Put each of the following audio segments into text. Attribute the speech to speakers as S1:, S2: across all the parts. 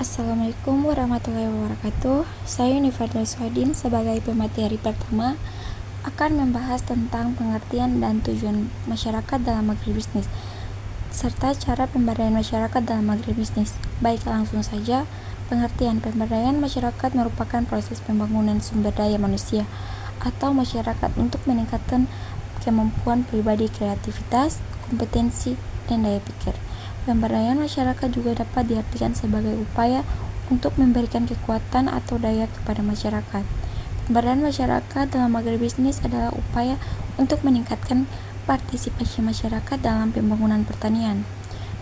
S1: Assalamualaikum warahmatullahi wabarakatuh. Saya Nifadla Swadin sebagai pemateri pertama akan membahas tentang pengertian dan tujuan masyarakat dalam agribisnis serta cara pemberdayaan masyarakat dalam agribisnis. Baik, langsung saja. Pengertian pemberdayaan masyarakat merupakan proses pembangunan sumber daya manusia atau masyarakat untuk meningkatkan kemampuan pribadi, kreativitas, kompetensi, dan daya pikir. Pemberdayaan masyarakat juga dapat diartikan sebagai upaya untuk memberikan kekuatan atau daya kepada masyarakat. Pemberdayaan masyarakat dalam agribisnis adalah upaya untuk meningkatkan partisipasi masyarakat dalam pembangunan pertanian.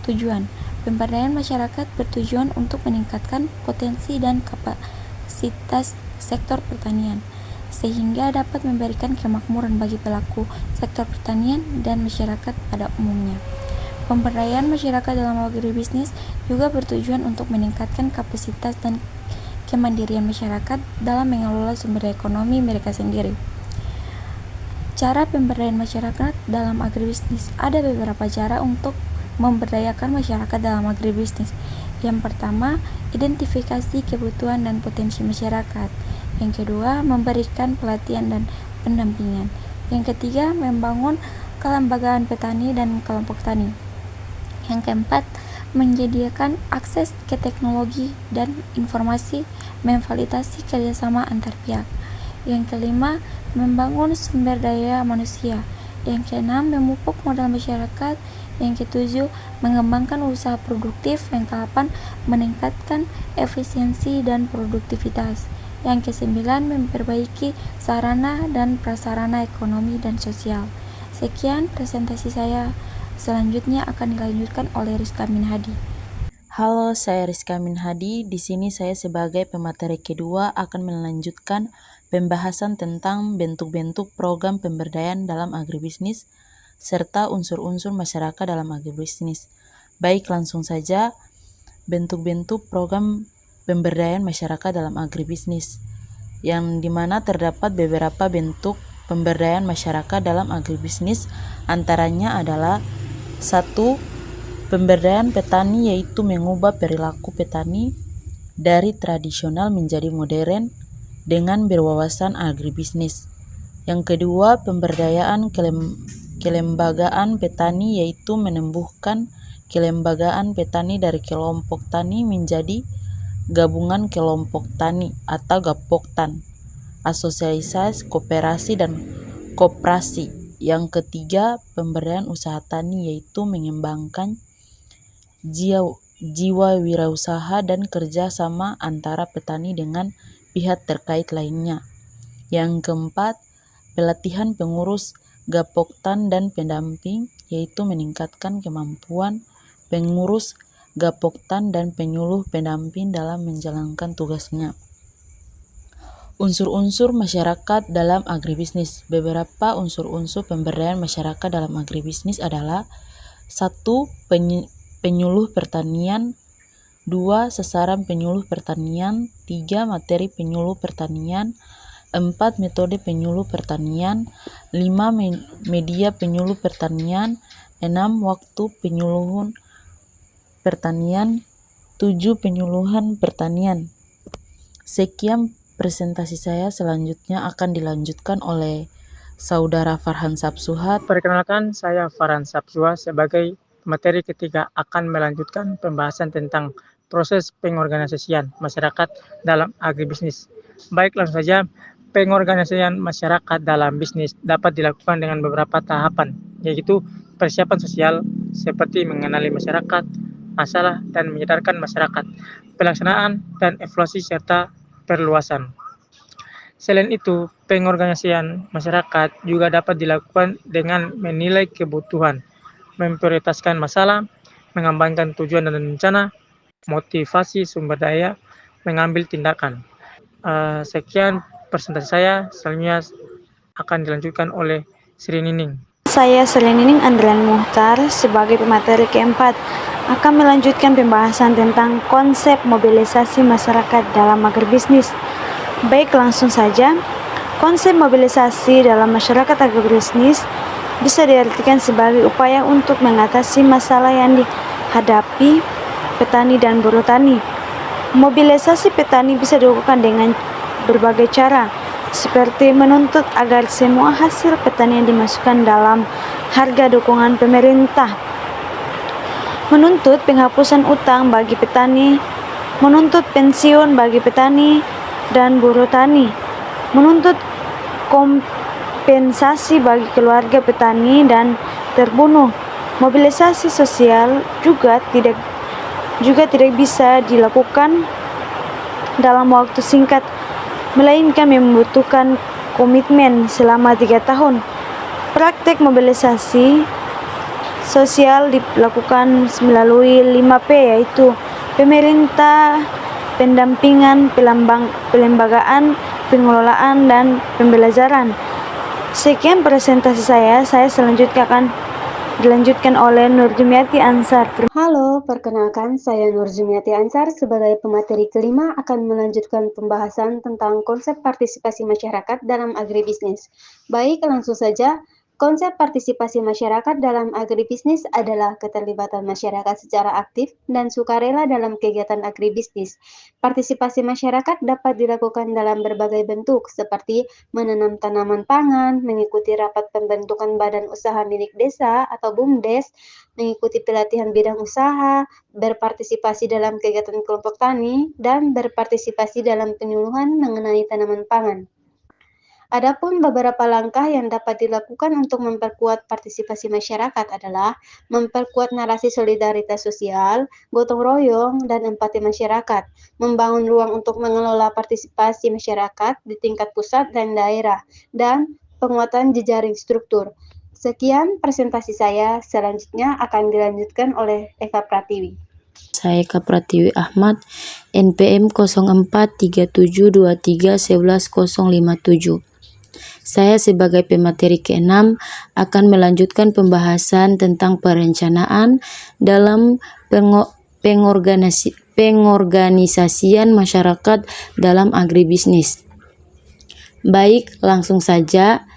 S1: Tujuan pemberdayaan masyarakat bertujuan untuk meningkatkan potensi dan kapasitas sektor pertanian, sehingga dapat memberikan kemakmuran bagi pelaku sektor pertanian dan masyarakat pada umumnya. Pemberdayaan masyarakat dalam agribisnis juga bertujuan untuk meningkatkan kapasitas dan kemandirian masyarakat dalam mengelola sumber daya ekonomi mereka sendiri. Cara pemberdayaan masyarakat dalam agribisnis. Ada beberapa cara untuk memberdayakan masyarakat dalam agribisnis. Yang pertama, identifikasi kebutuhan dan potensi masyarakat. Yang kedua, memberikan pelatihan dan pendampingan. Yang ketiga, membangun kelembagaan petani dan kelompok tani. Yang keempat, menyediakan akses ke teknologi dan informasi, memfasilitasi kerjasama antar pihak. Yang kelima, membangun sumber daya manusia. Yang keenam, memupuk modal masyarakat. Yang ketujuh, mengembangkan usaha produktif. Yang kedelapan, meningkatkan efisiensi dan produktivitas. Yang kesembilan, memperbaiki sarana dan prasarana ekonomi dan sosial. Sekian presentasi saya. Selanjutnya akan dilanjutkan oleh Rizka Minhadi.
S2: Halo, saya Rizka Minhadi. Di sini saya sebagai pemateri kedua akan melanjutkan pembahasan tentang bentuk-bentuk program pemberdayaan dalam agribisnis serta unsur-unsur masyarakat dalam agribisnis. Baik, langsung saja. Bentuk-bentuk program pemberdayaan masyarakat dalam agribisnis, yang dimana terdapat beberapa bentuk pemberdayaan masyarakat dalam agribisnis, antaranya adalah 1. Pemberdayaan petani, yaitu mengubah perilaku petani dari tradisional menjadi modern dengan berwawasan agribisnis. Yang kedua, pemberdayaan kelembagaan petani, yaitu menumbuhkan kelembagaan petani dari kelompok tani menjadi gabungan kelompok tani atau gapoktan, asosiasi, koperasi, dan koperasi. Yang ketiga, pemberdayaan usaha tani, yaitu mengembangkan jiwa wirausaha dan kerjasama antara petani dengan pihak terkait lainnya. Yang keempat, pelatihan pengurus gapoktan dan pendamping, yaitu meningkatkan kemampuan pengurus gapoktan dan penyuluh pendamping dalam menjalankan tugasnya. Unsur-unsur masyarakat dalam agribisnis. Beberapa unsur-unsur pemberdayaan masyarakat dalam agribisnis adalah 1. Penyuluh pertanian, 2. Sasaran penyuluh pertanian, 3. Materi penyuluh pertanian, 4. Metode penyuluh pertanian, 5. Media penyuluh pertanian, 6. Waktu penyuluhan pertanian, 7. Penyuluhan pertanian. Sekian presentasi saya. Selanjutnya akan dilanjutkan oleh Saudara Farhan Sapsuhat.
S3: Perkenalkan, saya Farhan Sapsuhat sebagai materi ketiga akan melanjutkan pembahasan tentang proses pengorganisasian masyarakat dalam agribisnis. Baik, langsung saja. Pengorganisasian masyarakat dalam bisnis dapat dilakukan dengan beberapa tahapan, yaitu persiapan sosial seperti mengenali masyarakat, masalah, dan menyadarkan masyarakat, pelaksanaan dan evaluasi serta perluasan. Selain itu, pengorganisasian masyarakat juga dapat dilakukan dengan menilai kebutuhan, memprioritaskan masalah, mengembangkan tujuan dan rencana, motivasi sumber daya, mengambil tindakan. Sekian presentasi saya. Selanjutnya akan dilanjutkan oleh Sri Nining.
S4: Saya Sri Nining Andrian Muhtar sebagai pemateri keempat akan melanjutkan pembahasan tentang konsep mobilisasi masyarakat dalam agribisnis. Baik, langsung saja. Konsep mobilisasi dalam masyarakat agribisnis bisa diartikan sebagai upaya untuk mengatasi masalah yang dihadapi petani dan buruh tani. Mobilisasi petani bisa dilakukan dengan berbagai cara, seperti menuntut agar semua hasil pertanian dimasukkan dalam harga dukungan pemerintah, menuntut penghapusan utang bagi petani, menuntut pensiun bagi petani dan buruh tani, menuntut kompensasi bagi keluarga petani dan terbunuh. Mobilisasi sosial juga tidak bisa dilakukan dalam waktu singkat, melainkan membutuhkan komitmen selama 3 tahun. Praktek mobilisasi sosial dilakukan melalui 5P, yaitu pemerintah, pendampingan, pelembagaan, pengelolaan, dan pembelajaran. Sekian presentasi saya selanjutnya akan dilanjutkan oleh Nurjumiati Ansar.
S5: Halo, perkenalkan saya Nurjumiati Ansar sebagai pemateri kelima akan melanjutkan pembahasan tentang konsep partisipasi masyarakat dalam agribisnis. Baik, langsung saja. Konsep partisipasi masyarakat dalam agribisnis adalah keterlibatan masyarakat secara aktif dan sukarela dalam kegiatan agribisnis. Partisipasi masyarakat dapat dilakukan dalam berbagai bentuk, seperti menanam tanaman pangan, mengikuti rapat pembentukan badan usaha milik desa atau BUMDes, mengikuti pelatihan bidang usaha, berpartisipasi dalam kegiatan kelompok tani, dan berpartisipasi dalam penyuluhan mengenai tanaman pangan. Adapun beberapa langkah yang dapat dilakukan untuk memperkuat partisipasi masyarakat adalah memperkuat narasi solidaritas sosial, gotong royong, dan empati masyarakat, membangun ruang untuk mengelola partisipasi masyarakat di tingkat pusat dan daerah, dan penguatan jejaring struktur. Sekian presentasi saya, selanjutnya akan dilanjutkan oleh Eva Pratiwi.
S2: Saya Eka Pratiwi Ahmad, NPM 043723111057. Saya sebagai pemateri ke-6 akan melanjutkan pembahasan tentang perencanaan dalam pengorganisasian masyarakat dalam agribisnis. Baik, langsung saja.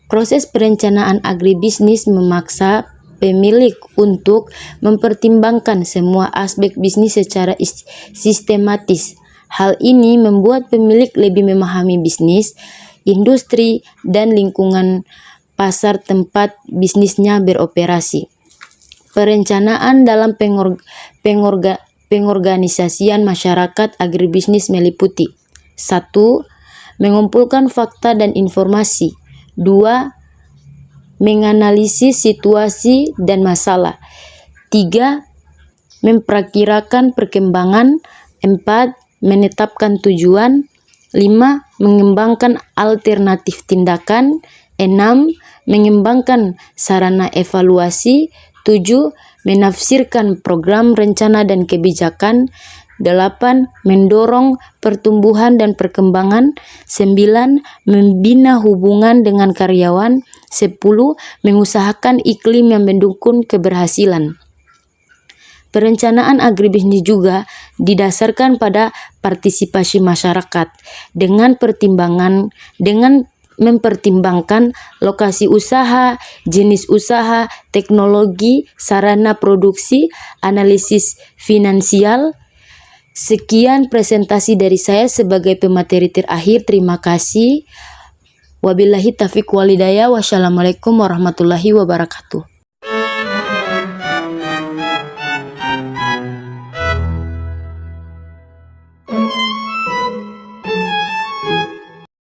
S2: Proses perencanaan agribisnis memaksa pemilik untuk mempertimbangkan semua aspek bisnis secara sistematis. Hal ini membuat pemilik lebih memahami bisnis, industri, dan lingkungan pasar tempat bisnisnya beroperasi. Perencanaan dalam pengorganisasian masyarakat agribisnis meliputi 1. Mengumpulkan fakta dan informasi. 2. Menganalisis situasi dan masalah. 3. Memperkirakan perkembangan. 4. Menetapkan tujuan. 5. Mengembangkan alternatif tindakan. 6. Mengembangkan sarana evaluasi. 7. Menafsirkan program, rencana, dan kebijakan. 8. Mendorong pertumbuhan dan perkembangan. 9. Membina hubungan dengan karyawan. 10. Mengusahakan iklim yang mendukung keberhasilan. Perencanaan agribisnis juga didasarkan pada partisipasi masyarakat dengan mempertimbangkan lokasi usaha, jenis usaha, teknologi, sarana produksi, analisis finansial. Sekian presentasi dari saya sebagai pemateri terakhir. Terima kasih. Wabillahi taufiq wal hidayah. Wassalamualaikum warahmatullahi wabarakatuh.